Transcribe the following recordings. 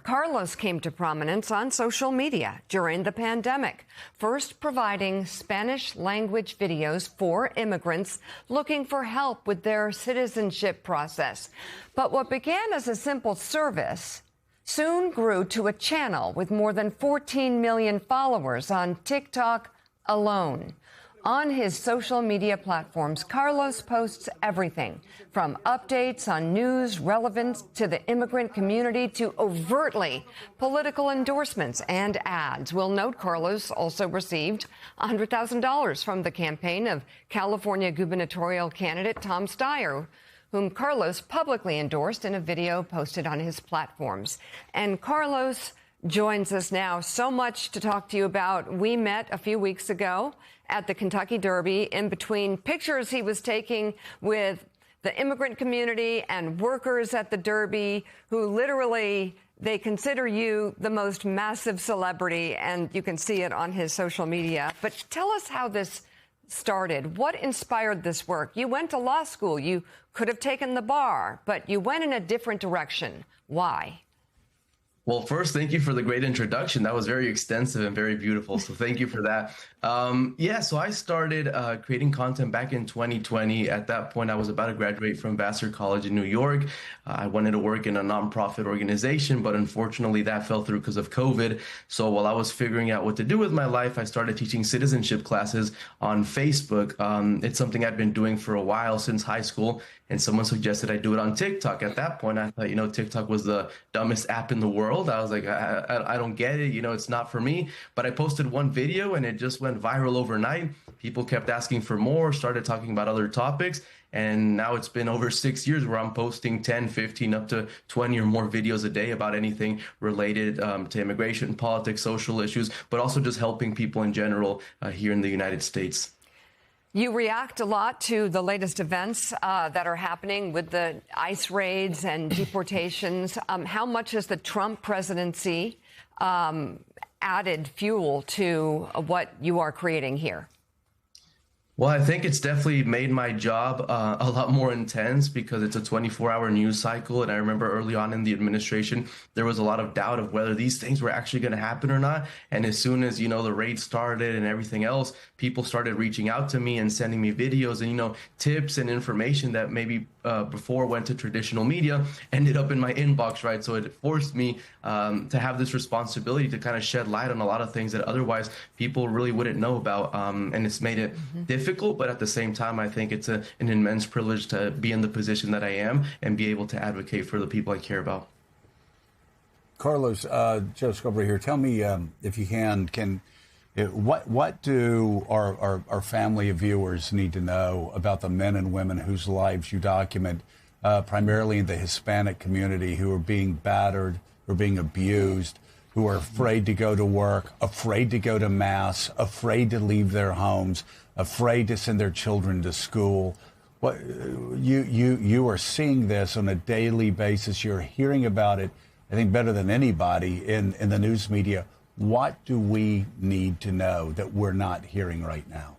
Carlos came to prominence on social media during the pandemic, first providing Spanish language videos for immigrants looking for help with their citizenship process. But what began as a simple service soon grew to a channel with more than 14 million followers on TikTok alone. On his social media platforms, Carlos posts everything from updates on news relevant to the immigrant community to overtly political endorsements and ads. We'll note Carlos also received $100,000 from the campaign of California gubernatorial candidate Tom Steyer, whom Carlos publicly endorsed in a video posted on his platforms. And Carlos joins us now. So much to talk to you about. We met a few weeks ago at the Kentucky Derby. In between pictures he was taking with the immigrant community and workers at the Derby, who literally, they consider you the most massive celebrity, and you can see it on his social media. But tell us how this started. What inspired this work? You went to law school. You could have taken the bar, but you went in a different direction. Why? Well, first, thank you for the great introduction. That was very extensive and very beautiful. So thank you for that. So I started creating content back in 2020. At that point, I was about to graduate from Vassar College in New York. I wanted to work in a nonprofit organization, but unfortunately that fell through because of COVID. So while I was figuring out what to do with my life, I started teaching citizenship classes on Facebook. It's something I'd been doing for a while since high school, and someone suggested I do it on TikTok. At that point, I thought, TikTok was the dumbest app in the world. I was like, I don't get it. It's not for me. But I posted one video and it just went viral overnight. People kept asking for more, started talking about other topics. And now it's been over 6 years where I'm posting 10, 15, up to 20 or more videos a day about anything related to immigration, politics, social issues, but also just helping people in general here in the United States. You react a lot to the latest events that are happening with the ICE raids and deportations. How much has the Trump presidency added fuel to what you are creating here? Well, I think it's definitely made my job a lot more intense because it's a 24-hour news cycle. And I remember early on in the administration, there was a lot of doubt of whether these things were actually going to happen or not. And as soon as, the raid started and everything else, people started reaching out to me and sending me videos and, tips and information that maybe before went to traditional media ended up in my inbox, right? So it forced me to have this responsibility to kind of shed light on a lot of things that otherwise people really wouldn't know about. And it's made it difficult, but at the same time, I think it's an immense privilege to be in the position that I am and be able to advocate for the people I care about. Carlos, Joe Scarborough here. Tell me, if you can what do our family of viewers need to know about the men and women whose lives you document, primarily in the Hispanic community, who are being battered, who are being abused, who are afraid to go to work, afraid to go to mass, afraid to leave their homes, afraid to send their children to school? What you are seeing this on a daily basis. You're hearing about it, I think, better than anybody in the news media. What do we need to know that we're not hearing right now?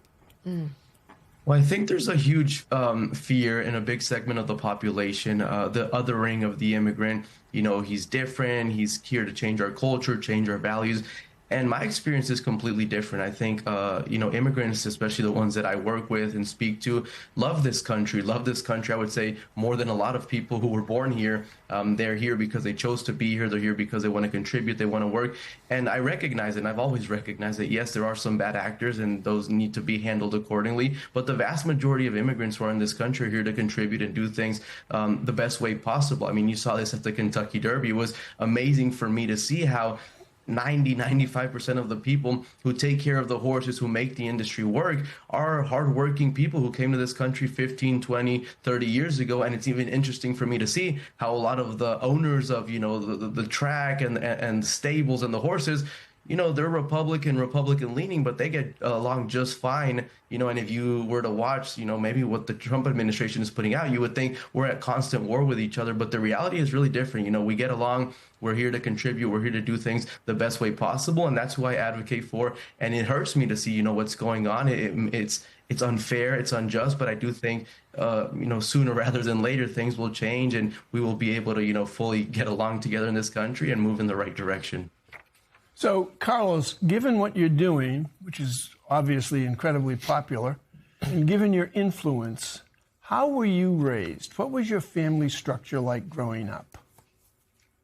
Well, I think there's a huge fear in a big segment of the population, the othering of the immigrant. He's different. He's here to change our culture, change our values. And my experience is completely different. I think, immigrants, especially the ones that I work with and speak to, love this country. I would say more than a lot of people who were born here. They're here because they chose to be here. They're here because they want to contribute. They want to work. And I recognize it, and I've always recognized that, yes, there are some bad actors, and those need to be handled accordingly. But the vast majority of immigrants who are in this country are here to contribute and do things the best way possible. I mean, you saw this at the Kentucky Derby. It was amazing for me to see how 95% of the people who take care of the horses, who make the industry work, are hardworking people who came to this country 15, 20, 30 years ago. And it's even interesting for me to see how a lot of the owners of, the track and stables and the horses, they're Republican leaning, but they get along just fine. And if you were to watch, maybe what the Trump administration is putting out, you would think we're at constant war with each other. But the reality is really different. We get along. We're here to contribute. We're here to do things the best way possible. And that's who I advocate for. And it hurts me to see, what's going on. It's unfair. It's unjust. But I do think, sooner rather than later, things will change and we will be able to, fully get along together in this country and move in the right direction. So, Carlos, given what you're doing, which is obviously incredibly popular, and given your influence, how were you raised? What was your family structure like growing up?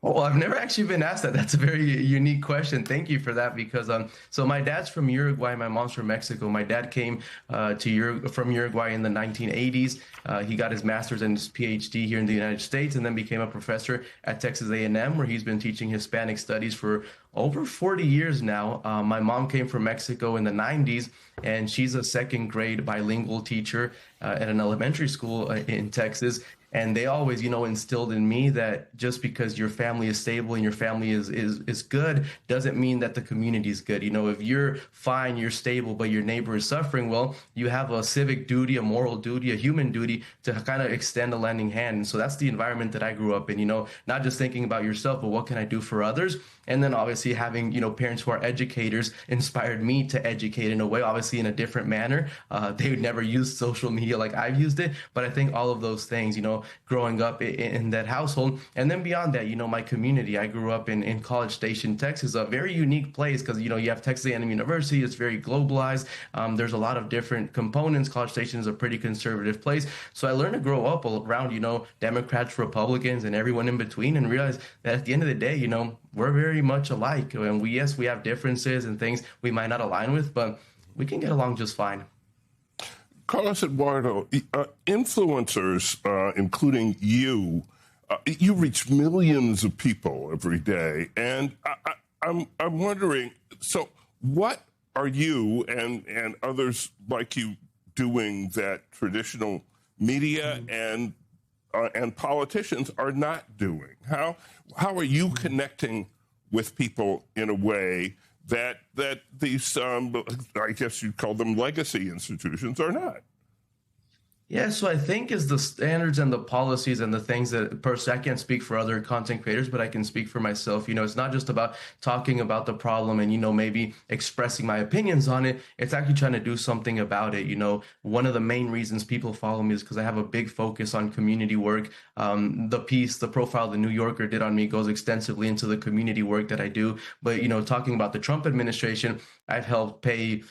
Well, I've never actually been asked that. That's a very unique question. Thank you for that. Because so my dad's from Uruguay, my mom's from Mexico. My dad came from Uruguay in the 1980s. He got his master's and his PhD here in the United States, and then became a professor at Texas A&M, where he's been teaching Hispanic studies for over 40 years now. My mom came from Mexico in the 90s, and she's a second grade bilingual teacher at an elementary school in Texas. And they always, instilled in me that just because your family is stable and your family is good doesn't mean that the community is good. If you're fine, you're stable, but your neighbor is suffering, well, you have a civic duty, a moral duty, a human duty to kind of extend a lending hand. And so that's the environment that I grew up in, not just thinking about yourself, but what can I do for others? And then obviously having, parents who are educators inspired me to educate in a way, obviously in a different manner. They would never use social media like I've used it. But I think all of those things, growing up in that household. And then beyond that, my community, I grew up in College Station, Texas, a very unique place because, you have Texas A&M University. It's very globalized. There's a lot of different components. College Station is a pretty conservative place. So I learned to grow up around, Democrats, Republicans, and everyone in between, and realize that at the end of the day, we're very much alike. And we have differences and things we might not align with, but we can get along just fine. Carlos Eduardo, influencers, including you reach millions of people every day. And I'm wondering, so what are you and others like you doing that traditional media and politicians are not doing? How are you connecting with people in a way that these, I guess you'd call them legacy institutions, are not? Yeah, so I think is the standards and the policies and the things that personally, I can't speak for other content creators, but I can speak for myself. It's not just about talking about the problem and, maybe expressing my opinions on it. It's actually trying to do something about it. One of the main reasons people follow me is because I have a big focus on community work. The profile the New Yorker did on me goes extensively into the community work that I do. But, talking about the Trump administration, I've helped pay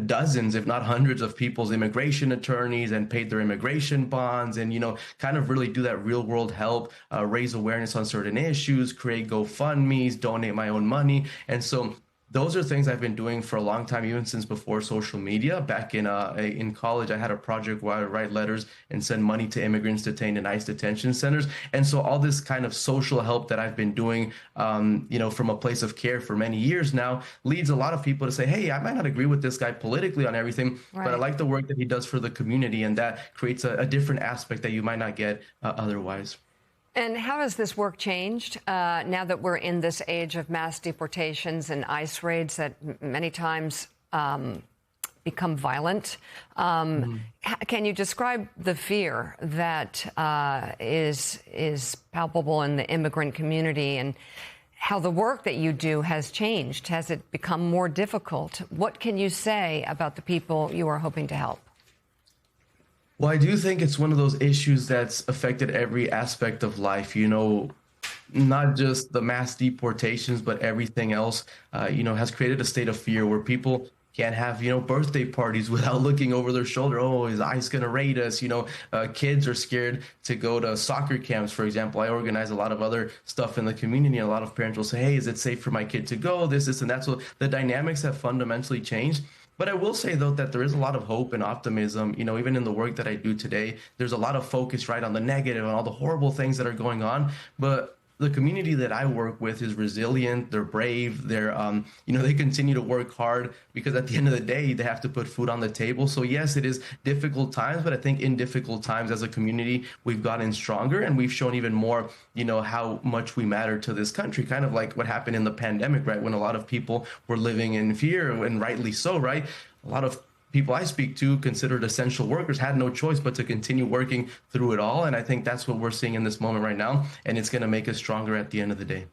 dozens, if not hundreds of people's immigration attorneys and paid their immigration bonds and, kind of really do that real world help, raise awareness on certain issues, create GoFundMes, donate my own money. And so those are things I've been doing for a long time, even since before social media. Back in college, I had a project where I would write letters and send money to immigrants detained in ICE detention centers. And so all this kind of social help that I've been doing, from a place of care for many years now, leads a lot of people to say, hey, I might not agree with this guy politically on everything, right, but I like the work that he does for the community. And that creates a different aspect that you might not get otherwise. And how has this work changed now that we're in this age of mass deportations and ICE raids that many times become violent? Can you describe the fear that is palpable in the immigrant community and how the work that you do has changed? Has it become more difficult? What can you say about the people you are hoping to help? Well, I do think it's one of those issues that's affected every aspect of life, not just the mass deportations, but everything else, has created a state of fear where people can't have, birthday parties without looking over their shoulder. Oh, is ICE going to raid us? Kids are scared to go to soccer camps, for example. I organize a lot of other stuff in the community. And a lot of parents will say, hey, is it safe for my kid to go? This, and that. So the dynamics have fundamentally changed. But I will say, though, that there is a lot of hope and optimism, even in the work that I do today. There's a lot of focus, right, on the negative and all the horrible things that are going on. But the community that I work with is resilient. They're brave. They're, they continue to work hard because at the end of the day, they have to put food on the table. So yes, it is difficult times, but I think in difficult times as a community, we've gotten stronger and we've shown even more, how much we matter to this country. Kind of like what happened in the pandemic, right? When a lot of people were living in fear, and rightly so, right? A lot of people I speak to considered essential workers had no choice but to continue working through it all. And I think that's what we're seeing in this moment right now. And it's going to make us stronger at the end of the day.